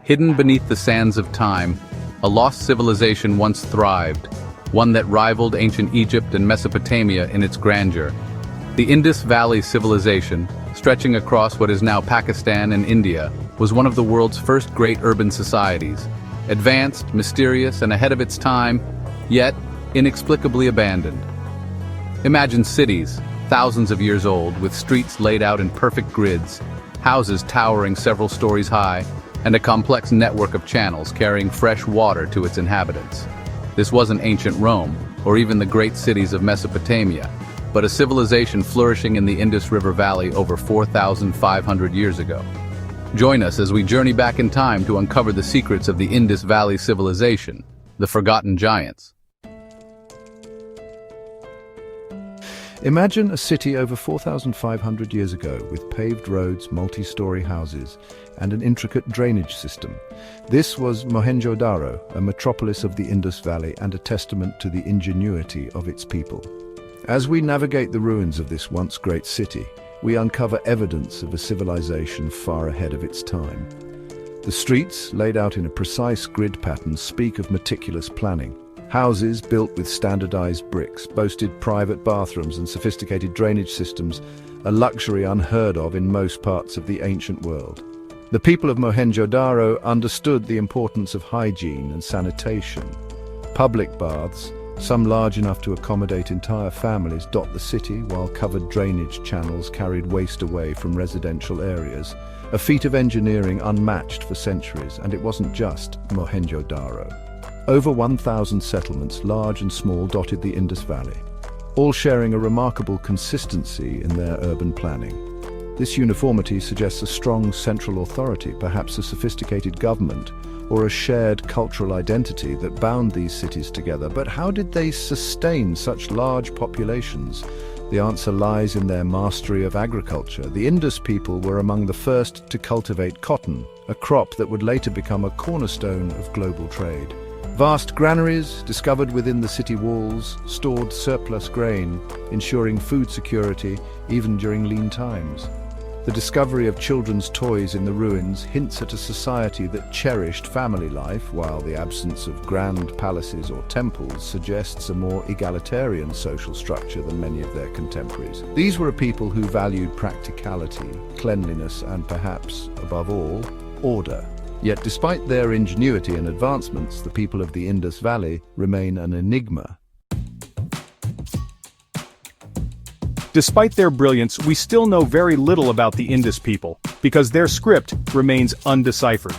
Hidden beneath the sands of time, a lost civilization once thrived, one that rivaled ancient Egypt and Mesopotamia in its grandeur. The Indus Valley Civilization, stretching across what is now Pakistan and India, was one of the world's first great urban societies, advanced, mysterious, and ahead of its time, yet inexplicably abandoned. Imagine cities, thousands of years old, with streets laid out in perfect grids, houses towering several stories high, and a complex network of channels carrying fresh water to its inhabitants. This wasn't ancient Rome, or even the great cities of Mesopotamia, but a civilization flourishing in the Indus River Valley over 4,500 years ago. Join us as we journey back in time to uncover the secrets of the Indus Valley Civilization, the Forgotten Giants. Imagine a city over 4,500 years ago with paved roads, multi-story houses, and an intricate drainage system. This was Mohenjo-Daro, a metropolis of the Indus Valley and a testament to the ingenuity of its people. As we navigate the ruins of this once great city, we uncover evidence of a civilization far ahead of its time. The streets, laid out in a precise grid pattern, speak of meticulous planning. Houses built with standardized bricks boasted private bathrooms and sophisticated drainage systems, a luxury unheard of in most parts of the ancient world. The people of Mohenjo-Daro understood the importance of hygiene and sanitation. Public baths, some large enough to accommodate entire families, dot the city, while covered drainage channels carried waste away from residential areas, a feat of engineering unmatched for centuries. And it wasn't just Mohenjo-Daro. Over 1,000 settlements, large and small, dotted the Indus Valley, all sharing a remarkable consistency in their urban planning. This uniformity suggests a strong central authority, perhaps a sophisticated government, or a shared cultural identity that bound these cities together. But how did they sustain such large populations? The answer lies in their mastery of agriculture. The Indus people were among the first to cultivate cotton, a crop that would later become a cornerstone of global trade. Vast granaries, discovered within the city walls, stored surplus grain, ensuring food security even during lean times. The discovery of children's toys in the ruins hints at a society that cherished family life, while the absence of grand palaces or temples suggests a more egalitarian social structure than many of their contemporaries. These were a people who valued practicality, cleanliness, and perhaps, above all, order. Yet despite their ingenuity and advancements, the people of the Indus Valley remain an enigma. Despite their brilliance, we still know very little about the Indus people, because their script remains undeciphered.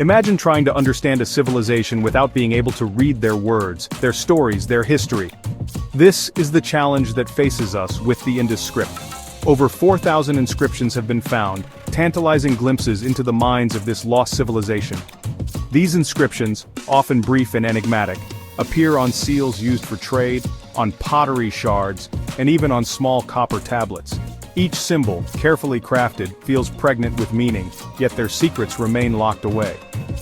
Imagine trying to understand a civilization without being able to read their words, their stories, their history. This is the challenge that faces us with the Indus script. Over 4,000 inscriptions have been found, tantalizing glimpses into the minds of this lost civilization. These inscriptions, often brief and enigmatic, appear on seals used for trade, on pottery shards, and even on small copper tablets. Each symbol, carefully crafted, feels pregnant with meaning, yet their secrets remain locked away.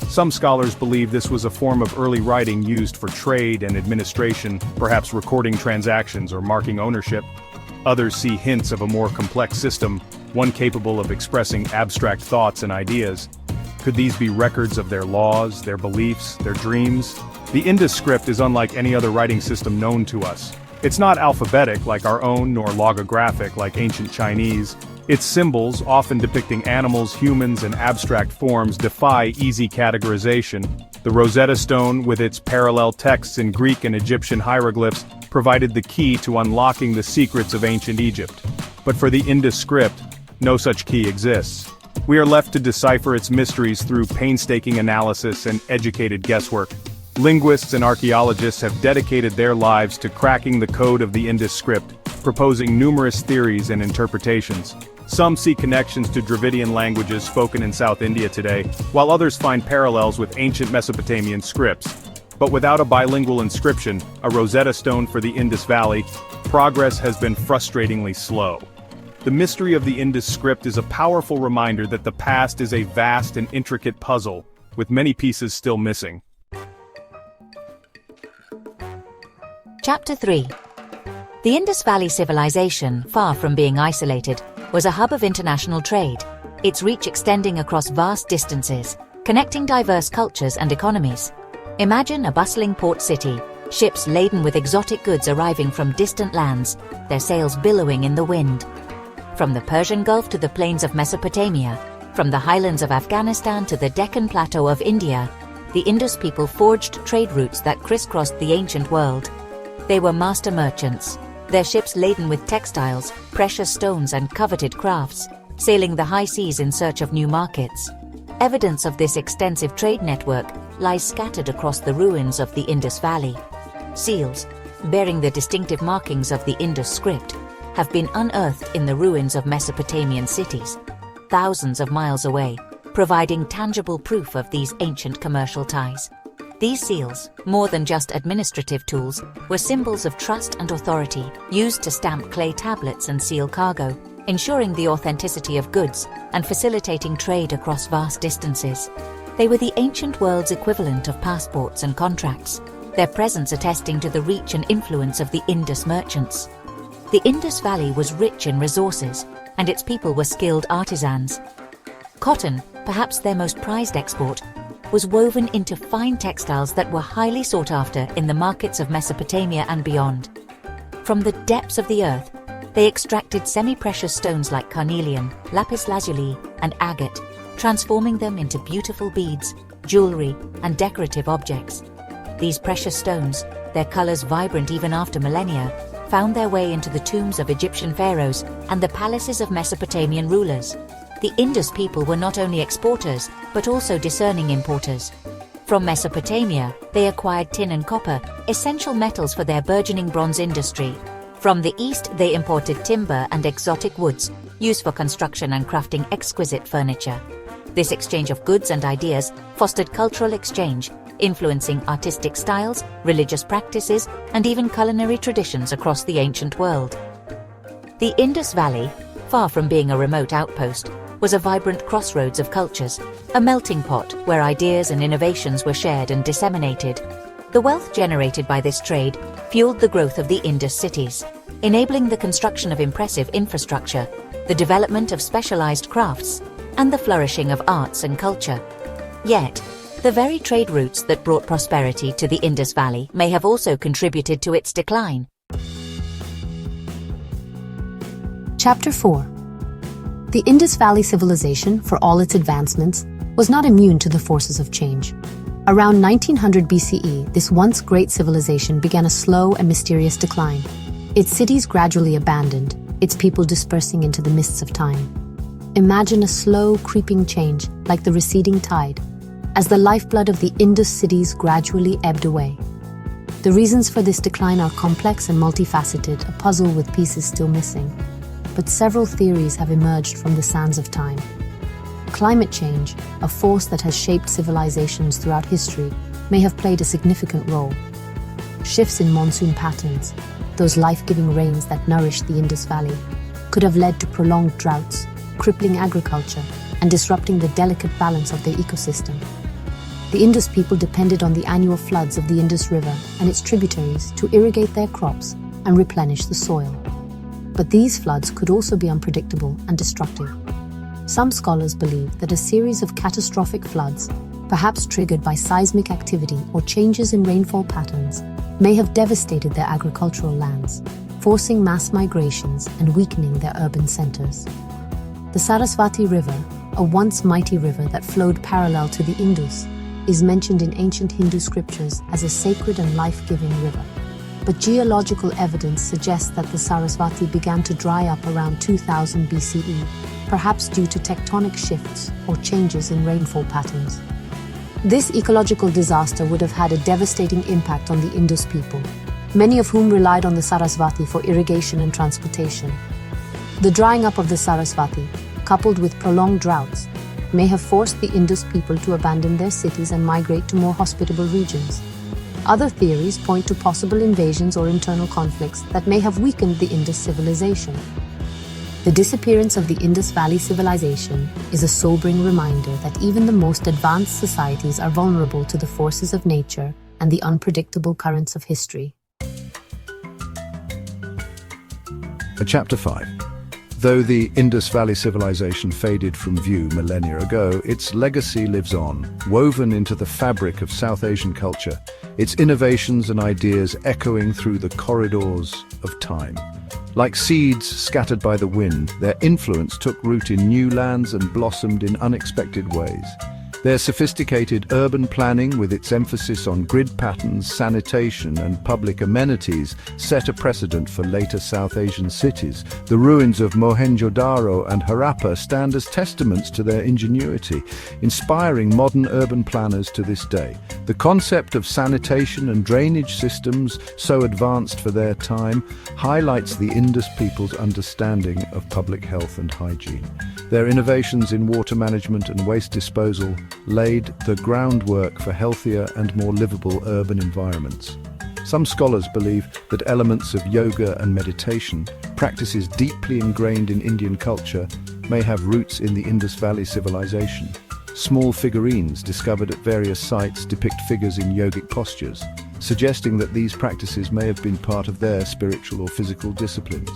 Some scholars believe this was a form of early writing used for trade and administration, perhaps recording transactions or marking ownership. Others see hints of a more complex system, one capable of expressing abstract thoughts and ideas. Could these be records of their laws, their beliefs, their dreams? The Indus script is unlike any other writing system known to us. It's not alphabetic like our own, nor logographic like ancient Chinese. Its symbols, often depicting animals, humans, and abstract forms, defy easy categorization. The Rosetta Stone, with its parallel texts in Greek and Egyptian hieroglyphs, provided the key to unlocking the secrets of ancient Egypt. But for the Indus script, no such key exists. We are left to decipher its mysteries through painstaking analysis and educated guesswork. Linguists and archaeologists have dedicated their lives to cracking the code of the Indus script, proposing numerous theories and interpretations. Some see connections to Dravidian languages spoken in South India today, while others find parallels with ancient Mesopotamian scripts. But without a bilingual inscription, a Rosetta Stone for the Indus Valley, progress has been frustratingly slow. The mystery of the Indus script is a powerful reminder that the past is a vast and intricate puzzle, with many pieces still missing. Chapter 3. The Indus Valley Civilization, far from being isolated, was a hub of international trade, its reach extending across vast distances. connecting diverse cultures and economies. Imagine a bustling port city, ships laden with exotic goods arriving from distant lands, their sails billowing in the wind. From the Persian Gulf to the plains of Mesopotamia, from the highlands of Afghanistan to the Deccan Plateau of India, the Indus people forged trade routes that crisscrossed the ancient world. They were master merchants, their ships laden with textiles, precious stones and coveted crafts, sailing the high seas in search of new markets. Evidence of this extensive trade network lies scattered across the ruins of the Indus Valley. Seals, bearing the distinctive markings of the Indus script, have been unearthed in the ruins of Mesopotamian cities, thousands of miles away, providing tangible proof of these ancient commercial ties. These seals, more than just administrative tools, were symbols of trust and authority, used to stamp clay tablets and seal cargo, ensuring the authenticity of goods and facilitating trade across vast distances. They were the ancient world's equivalent of passports and contracts, their presence attesting to the reach and influence of the Indus merchants. The Indus Valley was rich in resources, and its people were skilled artisans. Cotton, perhaps their most prized export, was woven into fine textiles that were highly sought after in the markets of Mesopotamia and beyond. From the depths of the earth, they extracted semi-precious stones like carnelian, lapis lazuli, and agate, transforming them into beautiful beads, jewelry, and decorative objects. These precious stones, their colors vibrant even after millennia, found their way into the tombs of Egyptian pharaohs and the palaces of Mesopotamian rulers. The Indus people were not only exporters, but also discerning importers. From Mesopotamia, they acquired tin and copper, essential metals for their burgeoning bronze industry. From the east, they imported timber and exotic woods, used for construction and crafting exquisite furniture. This exchange of goods and ideas fostered cultural exchange, influencing artistic styles, religious practices, and even culinary traditions across the ancient world. The Indus Valley, far from being a remote outpost, was a vibrant crossroads of cultures, a melting pot where ideas and innovations were shared and disseminated. The wealth generated by this trade fueled the growth of the Indus cities, enabling the construction of impressive infrastructure, the development of specialized crafts, and the flourishing of arts and culture. Yet, the very trade routes that brought prosperity to the Indus Valley may have also contributed to its decline. Chapter 4. The Indus Valley Civilization, for all its advancements, was not immune to the forces of change. Around 1900 BCE, this once great civilization began a slow and mysterious decline. Its cities gradually abandoned, its people dispersing into the mists of time. Imagine a slow, creeping change, like the receding tide, as the lifeblood of the Indus cities gradually ebbed away. The reasons for this decline are complex and multifaceted, a puzzle with pieces still missing. But several theories have emerged from the sands of time. Climate change, a force that has shaped civilizations throughout history, may have played a significant role. Shifts in monsoon patterns, those life-giving rains that nourished the Indus Valley, could have led to prolonged droughts, crippling agriculture, and disrupting the delicate balance of their ecosystem. The Indus people depended on the annual floods of the Indus River and its tributaries to irrigate their crops and replenish the soil. But these floods could also be unpredictable and destructive. Some scholars believe that a series of catastrophic floods, perhaps triggered by seismic activity or changes in rainfall patterns, may have devastated their agricultural lands, forcing mass migrations and weakening their urban centers. The Sarasvati River, a once mighty river that flowed parallel to the Indus, is mentioned in ancient Hindu scriptures as a sacred and life-giving river. But geological evidence suggests that the Sarasvati began to dry up around 2000 BCE, perhaps due to tectonic shifts or changes in rainfall patterns. This ecological disaster would have had a devastating impact on the Indus people, many of whom relied on the Sarasvati for irrigation and transportation. The drying up of the Sarasvati, coupled with prolonged droughts, may have forced the Indus people to abandon their cities and migrate to more hospitable regions. Other theories point to possible invasions or internal conflicts that may have weakened the Indus civilization. The disappearance of the Indus Valley Civilization is a sobering reminder that even the most advanced societies are vulnerable to the forces of nature and the unpredictable currents of history. Chapter 5. Though the Indus Valley Civilization faded from view millennia ago, its legacy lives on, woven into the fabric of South Asian culture, its innovations and ideas echoing through the corridors of time. Like seeds scattered by the wind, their influence took root in new lands and blossomed in unexpected ways. Their sophisticated urban planning, with its emphasis on grid patterns, sanitation, and public amenities, set a precedent for later South Asian cities. The ruins of Mohenjo-Daro and Harappa stand as testaments to their ingenuity, inspiring modern urban planners to this day. The concept of sanitation and drainage systems, so advanced for their time, highlights the Indus people's understanding of public health and hygiene. Their innovations in water management and waste disposal laid the groundwork for healthier and more livable urban environments. Some scholars believe that elements of yoga and meditation, practices deeply ingrained in Indian culture, may have roots in the Indus Valley Civilization. Small figurines discovered at various sites depict figures in yogic postures, suggesting that these practices may have been part of their spiritual or physical disciplines.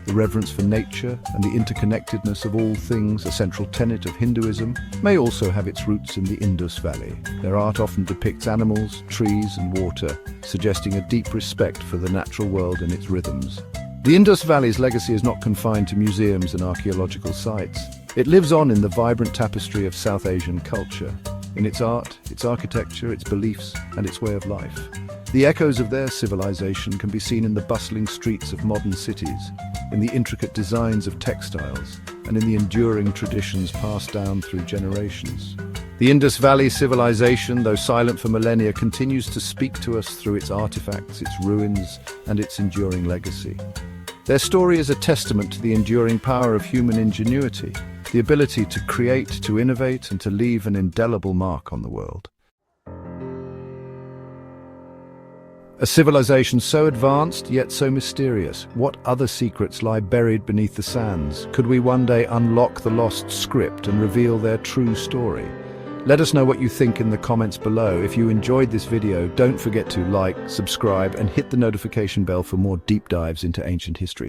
The reverence for nature and the interconnectedness of all things, a central tenet of Hinduism, may also have its roots in the Indus Valley. Their art often depicts animals, trees, and water, suggesting a deep respect for the natural world and its rhythms. The Indus Valley's legacy is not confined to museums and archaeological sites. It lives on in the vibrant tapestry of South Asian culture, in its art, its architecture, its beliefs, and its way of life. The echoes of their civilization can be seen in the bustling streets of modern cities, in the intricate designs of textiles, and in the enduring traditions passed down through generations. The Indus Valley Civilization, though silent for millennia, continues to speak to us through its artifacts, its ruins, and its enduring legacy. Their story is a testament to the enduring power of human ingenuity, the ability to create, to innovate, and to leave an indelible mark on the world. A civilization so advanced, yet so mysterious. What other secrets lie buried beneath the sands? Could we one day unlock the lost script and reveal their true story? Let us know what you think in the comments below. If you enjoyed this video, don't forget to like, subscribe, and hit the notification bell for more deep dives into ancient history.